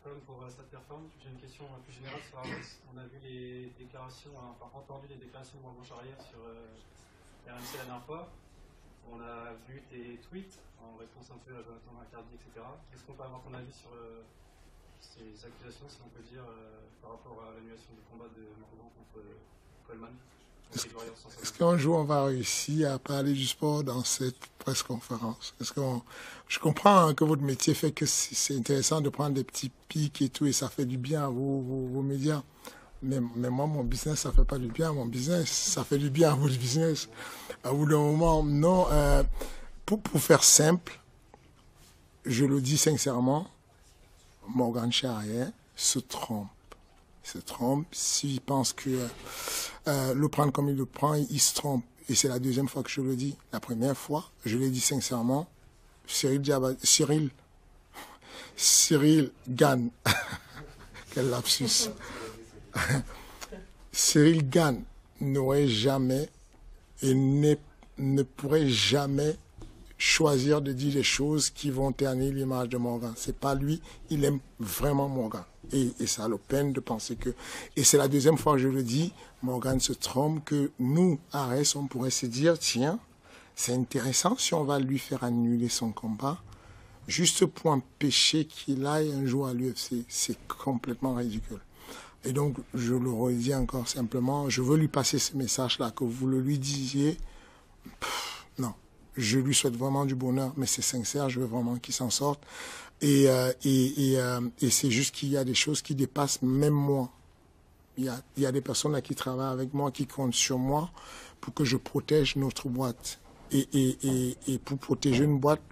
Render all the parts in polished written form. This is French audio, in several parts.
com pour Stade Perform. J'ai une question plus générale sur Arès. On a vu les déclarations, enfin entendu les déclarations de Manche arrière sur RMC la dernière fois. On a vu tes tweets en réponse un peu à Jonathan McCarthy, etc. Est-ce qu'on peut avoir ton avis sur ces accusations, si on peut dire, par rapport à l'annulation du combat de Morgan contre Coleman? Est-ce qu'un jour on va réussir à parler du sport dans cette presse-conférence? Je comprends que votre métier fait que c'est intéressant de prendre des petits pics et tout, et ça fait du bien à vos médias. Mais moi, mon business, ça fait pas du bien à mon business. Ça fait du bien à votre business. À bout d'un moment, non. Pour faire simple, je le dis sincèrement, Morgan Charrière se trompe. S'il pense que le prendre comme il le prend, il se trompe. Et c'est la deuxième fois que je le dis. La première fois, je l'ai dit sincèrement, Cyril Gane. Quel lapsus. Cyril Gane n'aurait jamais et ne pourrait jamais choisir de dire des choses qui vont ternir l'image de Morgan. C'est pas lui, il aime vraiment Morgan. Et ça a la peine de penser que... Et c'est la deuxième fois que je le dis, Morgan se trompe, que nous, Arès, on pourrait se dire, tiens, c'est intéressant si on va lui faire annuler son combat, juste pour empêcher qu'il aille un jour à l'UFC. C'est complètement ridicule. Et donc, je le redis encore simplement, je veux lui passer ce message-là, que vous le lui disiez, non. Je lui souhaite vraiment du bonheur, mais c'est sincère, je veux vraiment qu'il s'en sorte. Et c'est juste qu'il y a des choses qui dépassent même moi. Il y a des personnes là qui travaillent avec moi, qui comptent sur moi pour que je protège notre boîte. Et pour protéger une boîte,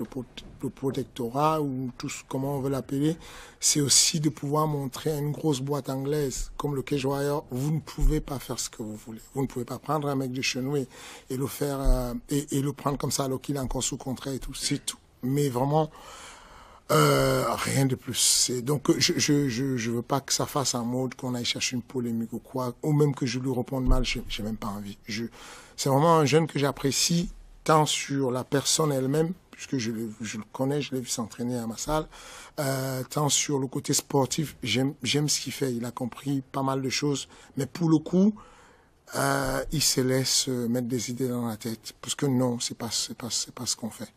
le protectorat, ou tout comment on veut l'appeler, c'est aussi de pouvoir montrer à une grosse boîte anglaise, comme le Cage Warrior, vous ne pouvez pas faire ce que vous voulez. Vous ne pouvez pas prendre un mec de Chenoué et le faire, et le prendre comme ça alors qu'il est encore sous contrat et tout. C'est tout. Mais vraiment, rien de plus. Donc, je veux pas que ça fasse en mode qu'on aille chercher une polémique ou quoi, ou même que je lui réponde mal, j'ai même pas envie. C'est vraiment un jeune que j'apprécie, tant sur la personne elle-même, puisque je le connais, je l'ai vu s'entraîner à ma salle, tant sur le côté sportif, j'aime ce qu'il fait, il a compris pas mal de choses, mais pour le coup, il se laisse mettre des idées dans la tête, parce que non, c'est pas ce qu'on fait.